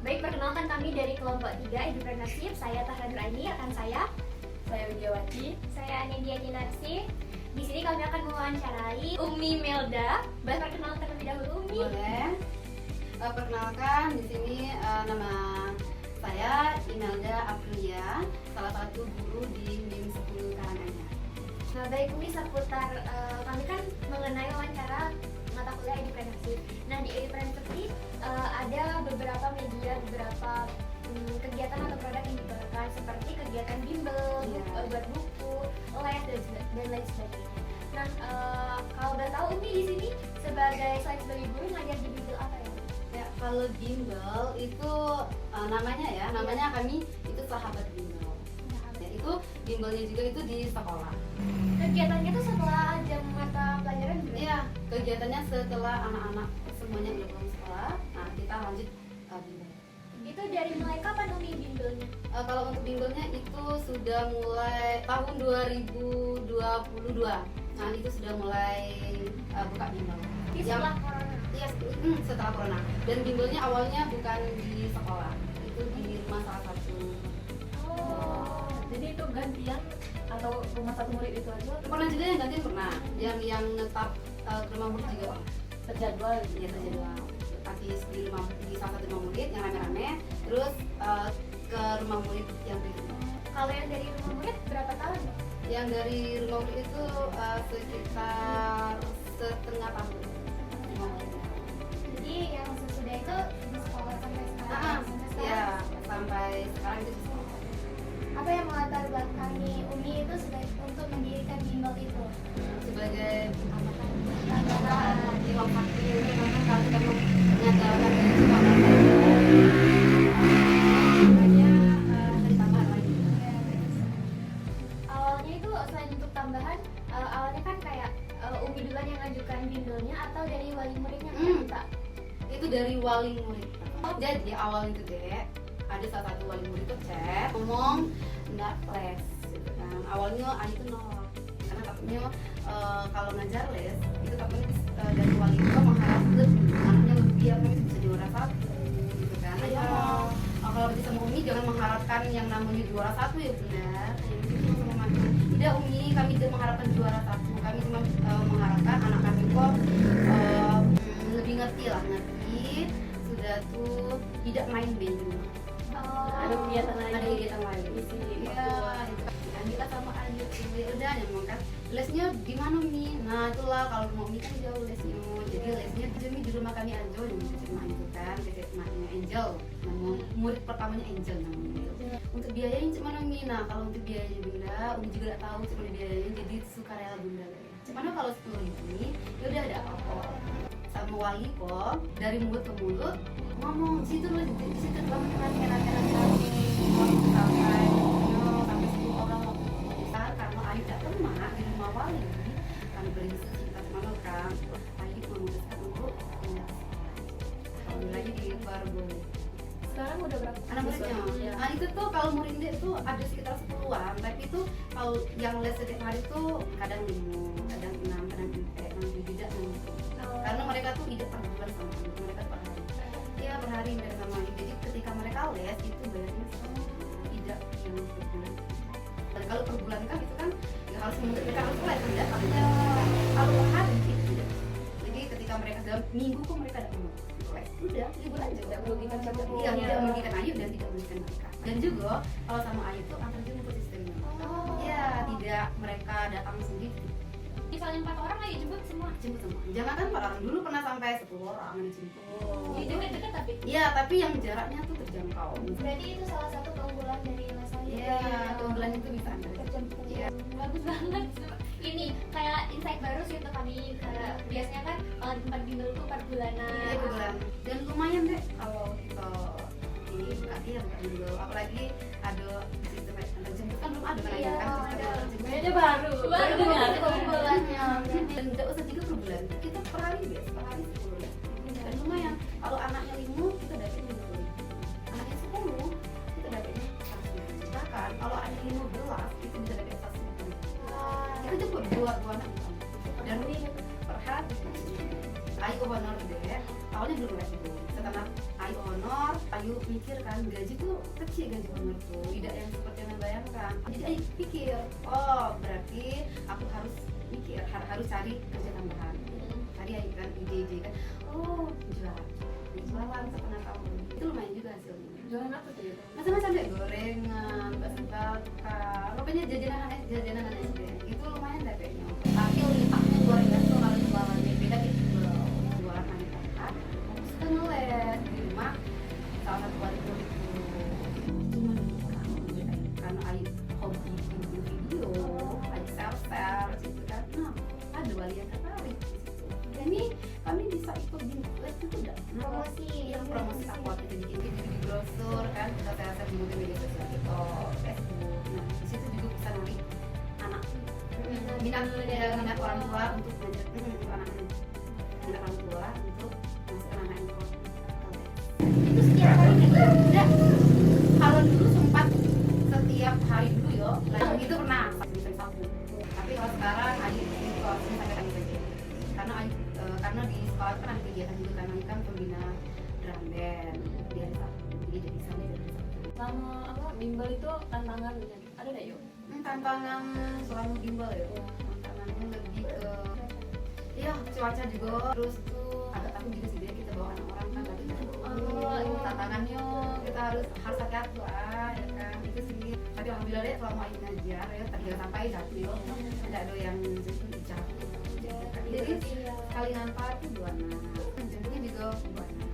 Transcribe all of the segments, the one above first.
Baik, perkenalkan kami dari kelompok 3 Entrepreneurship. Saya Tahra Nuraini, rekan saya Widiawati. Saya Anindya Kinarsi. Di sini kami akan mewawancarai Umi Melda. Boleh perkenalkan terlebih dahulu, Umi? Boleh. Perkenalkan, di sini nama saya Imelda Aprilia, salah satu guru di MIM 10 Karanganyar. Nah, baik Umi, seputar kami kan mengenai wawancara mata kuliah Entrepreneurship. Nah, di Entrepreneurship ada beberapa media, beberapa kegiatan atau produk yang diberikan seperti kegiatan bimbel, buat buku, les dan lain sebagainya. Nah, kalau udah tahu Umi di sini selain sebagai guru ngajar di bimbel apa ya? Ya, kalau bimbel itu namanya kami itu sahabat bimbel. Ya, itu bimbelnya juga itu di sekolah. Kegiatannya tuh setelah jam mata pelajaran juga? Iya, kegiatannya setelah anak-anak semuanya udah pulang sekolah, nah kita lanjut bimbel. Itu dari mulai kapan Umi bimbelnya? Kalau untuk bimbelnya itu sudah mulai tahun 2022. Nah, itu sudah mulai buka bimbel. Setelah corona? Iya, setelah corona. Dan bimbelnya awalnya bukan di sekolah, itu di rumah salah satu. Oh, Jadi itu gantian atau rumah satu murid itu aja Pernah juga yang gantian pernah, yang netap ke rumah murid juga Pak. terjadwal Iya, gitu. terjadwal. Tapi di salah satu rumah murid yang rame-rame, terus ke rumah murid yang berikutnya. kalau yang dari rumah murid berapa tahun? Yang dari rumah murid itu sekitar setengah tahun. Jadi yang sesudah itu di sekolah sampai sekarang? Sampai sekarang? Ya, sampai sekarang itu di sekolah. Apa yang melatar belakangi Umi itu untuk mendirikan bimbel itu? Sebagai Tambahan. di waktu ini memang kalau kita menyatakan dari sekolah sebenarnya dari tambahan lagi. Awalnya itu selain untuk tambahan, awalnya kan kayak Umi duluan yang ngajukan bimbelnya atau dari wali muridnya yang minta? Itu dari wali murid. Jadi awal itu deh ada salah satu wali murid tuh chat ngomong nggak les gitu kan. Awalnya Ani tuh nolak karena takutnya kalau ngajar les itu takutnya dari wali itu mengharapkan anaknya biar nanti bisa juara satu gitu kan. Iya. Kalau bisa sama Umi jangan mengharapkan yang namanya juara satu ya bunda. Tidak Umi, kami tidak mengharapkan juara satu, kami cuma mengharapkan anak kami kok lebih ngerti sudah tuh tidak main band di rumah. Ada kegiatan lain. Ada kegiatan lain. Isi Iya, itu kan Andila sama Ayu ya udah nyambung kan. Lesnya di mana Mi? Nah itulah kalau mau Mi kan jauh lesnya. Jadi lesnya di rumah kami aja di rumah itu kan, di rumahnya Angel. Namun murid pertamanya Angel namanya itu. Untuk biayanya cuma Mi. Nah kalau untuk biayanya Bunda, Umi juga nggak tahu cuma biayanya jadi sukarela Bunda. Cuman kalau 10.000 ini ya udah ada apa? Sama wali kok dari mulut ke mulut ngomong situ loh di situ banget sampai 10 orang besar karena Ayu tak pernah di rumah wali kami beringsut kita malu kan Ayu memutuskan untuk pindah lagi di baru boleh. Sekarang udah berapa Anak muridnya, Ya. nah itu tuh kalau muridnya itu ada sekitar 10-an, tapi itu kalau yang les setiap hari tuh kadang 5, kadang 6, kadang 7, tidak karena mereka tuh hidup per bulan sama kami, mereka per hari. Ya per hari mereka sama kami. Jadi ketika mereka les itu bayarnya tidak yang per bulan. Dan kalau per bulan kan itu kan ya harus mereka harus les tidak. Kalau per hari itu tidak. Jadi ketika mereka dalam minggu kok mereka tidak mau les, udah libur aja. Tidak merugikan siapa pun. Iya, tidak merugikan Ayu dan tidak merugikan mereka. Dan juga kalau sama Ayu tuh antar jemput sistemnya. Ya tidak mereka datang sendiri. Misalnya 4 orang ayo jemput semua. Jemput semua. Jangan kan 4 orang dulu pernah sampai 10 orang yang dijemput. Jadi dekat-dekat tapi. Iya, tapi yang jaraknya tuh terjangkau. Berarti itu salah satu keunggulan dari les saya. Iya, keunggulan itu bisa Anda. Iya. Bagus banget. Ini kayak insight baru sih untuk kami. Biasanya kan kalau di tempat bimbel tuh per bulanan. Iya, bulan. Dan lumayan deh kalau kita ini buka dulu. Apalagi ada sistem antar jemput kan belum ada kan Iya, kan ada. sistem antar jemput. Kayaknya baru Baru dengar. keunggulannya. Dan nggak usah juga per bulan, kita per hari biasa, per hari 10 ya. Dan lumayan, kalau anaknya 5 kita dapetnya 20. Anaknya 10 kita dapetnya 100. Bahkan kalau anaknya 15 itu bisa dapet 100. Kita jemput dua anak dan ini per hari. Ayu honor deh, awalnya belum les dulu. Setelah Ayu honor Ayu mikir kan gaji tuh kecil gaji honor tuh, tidak yang seperti yang bayangkan. Jadi Ayu pikir, oh berarti aku harus mikir, harus cari kerja tambahan. Tadi Ayu kan ide-ide kan, oh jualan setengah tahun itu lumayan juga hasilnya. Jualan apa tuh? Macam-macam deh, gorengan, bakso bakar, pokoknya jajanan SD itu lumayan deh kayaknya. Tapi limpahnya gorengan tuh kalau jualan beda gitu, jualan aneh kan. Terus kan ngeles di rumah salah satu wali murid itu cuma karena Ayu hobi bikin video, Ayu share gitu kan. Nah ada wali yang tertarik di situ. Jadi kami bisa ikut di les itu udah Promosi, yang promosi apa kita bikin video di brosur kan, kita share di media sosial kita, Facebook. Nah di situ juga bisa narik anak minat orang tua untuk belajar untuk anaknya, minat orang tua untuk masukkan anaknya ke Itu setiap hari gitu. udah. Kalau dulu sempat setiap hari dulu yo, lagi itu pernah sampai Sabtu. Tapi kalau sekarang Ayu itu harus sampai kami saja. Karena di sekolah kan ada kegiatan juga kan, Ayu kan pembina drum band di hari Sabtu, jadi sampai hari Sabtu. Sama apa bimbel itu tantangan ada nggak yuk? Tantangan selama bimbel ya, tantangannya lebih ke iya cuaca juga, terus tuh agak takut juga sih dia kita bawa anak orang kan, tapi tantangannya kita harus hati-hati lah ya kan, itu sih. Tapi alhamdulillah deh selama Ayu ngajar ya terbiasa sampai April tidak ada yang jatuh. Jadi sekali ngantar itu 2 anak, jadinya juga 2 anak.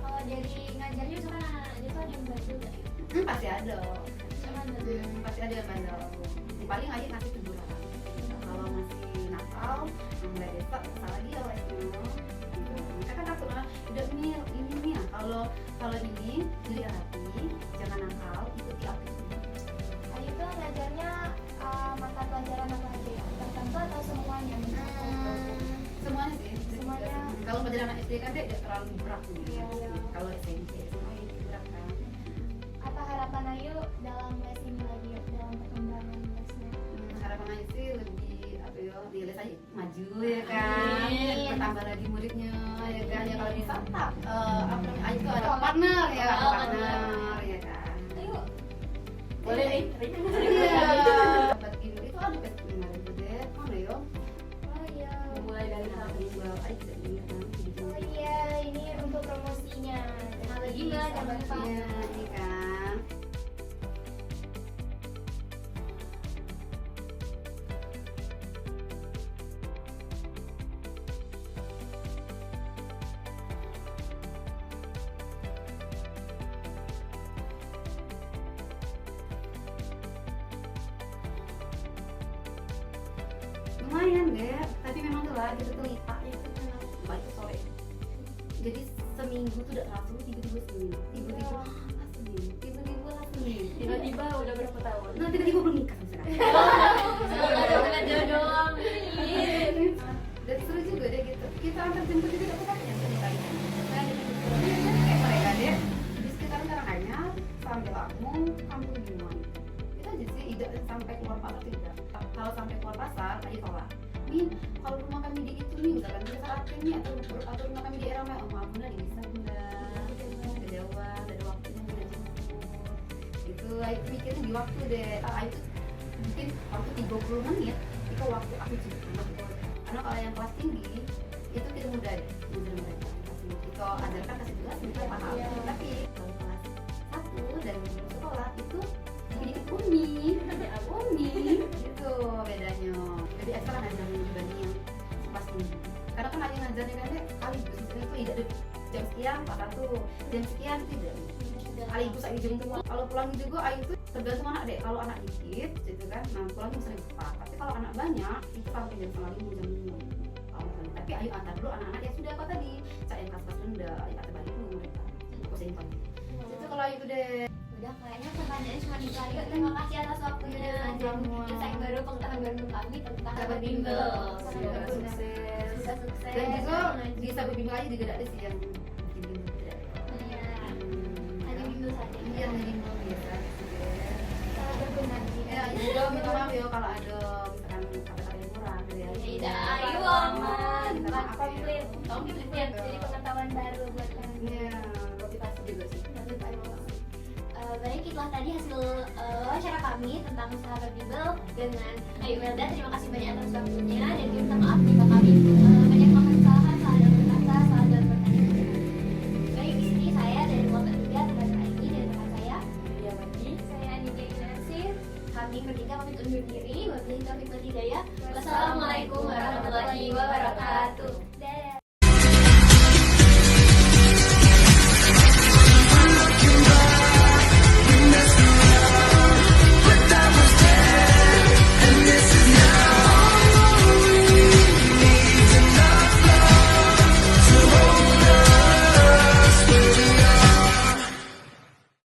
Kalau dari ngajarnya itu kan anak-anak itu ada yang bantu nggak? Pasti ada. Cuman bantu. Pasti ada yang bandel. Paling Ayu ngasih teguran. Kalau masih nakal, mulai besok salah dia lesnya. Gitu. Mereka kan takut lah. Udah ini nih. Kalau ini jadi rapi, jangan nakal, ikuti aku. Ayu tuh ngajarnya mata pelajaran apa aja ya? Tertentu atau semuanya? Semuanya sih. Semuanya. Kalau pelajaran anak SD kan dia tidak terlalu berat nih. Iya. Kalau SMP semua ini berat kan. Apa harapan Ayu dalam les ini lagi ya? Dalam perkembangan lesnya? Harapan Ayu sih lebih apa ya, di les aja maju ya kan, Amin. bertambah lagi muridnya ya kan, ya kalau bisa tak apa namanya, Ayu tuh ada partner ya, partner ya kan. Ayo, boleh nih. Iya, dapat ilmu itu ada pes kemarin tuh deh, mana yo? Oh iya. Mulai dari Nah, habis. jual aja ini kan, Oh iya, ini untuk promosinya. Lagi iya, nggak ada iya, ini kan. Lumayan deh, tapi memang tuh lah gitu tuh lipatnya itu memang baik sore. Jadi seminggu tuh udah langsung tiba-tiba seminggu, tiba-tiba lah seminggu. Tiba-tiba udah berapa tahun? Nah tiba-tiba belum nikah misalnya. Bukan jodoh. Jadi seru juga deh gitu. Kita antar jemput juga dapat apa yang kita lihat. Kayak mereka deh di sekitar Karanganyar sampai Lampung, Kampung Limau. Itu aja sih, tidak sampai keluar pasar tidak. Kalau sampai keluar pasar, aja tolak. Nih, kalau rumah kami di itu nih, misalkan kita sarapin nih atau rumah kami di Eramai, oh maaf bunda, bisa bunda, kejauhan, ada waktunya bunda jemput. Itu Ayu mikirnya di waktu deh. Ayu tuh mungkin waktu 30 menit itu waktu aku jemput. Karena kalau yang kelas tinggi itu kita mudah deh ngajar mereka. Kita ajarkan kasih jelas mereka paham. Tapi kalau kelas 1 dan belum sekolah itu sedikit umi gitu bedanya. Jadi ekstra ngajarnya dibanding yang kelas tinggi. Karena kan Ayu ngajarnya kan sekaligus itu tidak ada jam sekian pas 1, jam sekian tidak. Sekaligus Ayu jemput. Kalau pulang juga Ayu tuh tergantung anak deh. Kalau anak dikit gitu kan, nah pulang bisa lebih cepat. Tapi kalau anak banyak itu sampai jam 4:30 jam 5. Tapi Ayu antar dulu anak-anak yang sudah apa tadi, cak yang kelas rendah, Ayu antar balik dulu mereka. Aku simpan. Itu kalau Ayu deh. Udah kayaknya pertanyaannya cuma itu aja. Terima kasih atas waktunya dan ngajarin insight baru, pengetahuan baru untuk kami tentang Sahabat bimbel. Semoga Sukses. sukses. Dan juga di sahabat bimbel aja juga ada sih yang bikin bimbel tidak. Iya. Hanya bimbel saja. Iya, hanya bimbel biasa. Kalau berguna di sini. Ya, juga minta maaf ya kalau ada misalkan kata-kata yang kurang gitu ya. Tidak, ayo aman. Komplit. Komplit ya. Jadi pengetahuan baru buat kami. Iya, motivasi juga sih. itulah tadi hasil wawancara kami tentang sahabat Bimbel dengan Ayu Melda. Terima kasih banyak atas waktunya dan minta maaf jika kami banyak melakukan kesalahan, salah dalam berkata, salah dalam bertanya. Baik, di sini saya dari kelompok 3 teman ini dan teman saya. Iya Mandi. Saya Anindya Inarsih. Kami bertiga pamit undur diri. Wabillahi taufiq wal hidayah. Wassalamualaikum warahmatullahi wabarakatuh.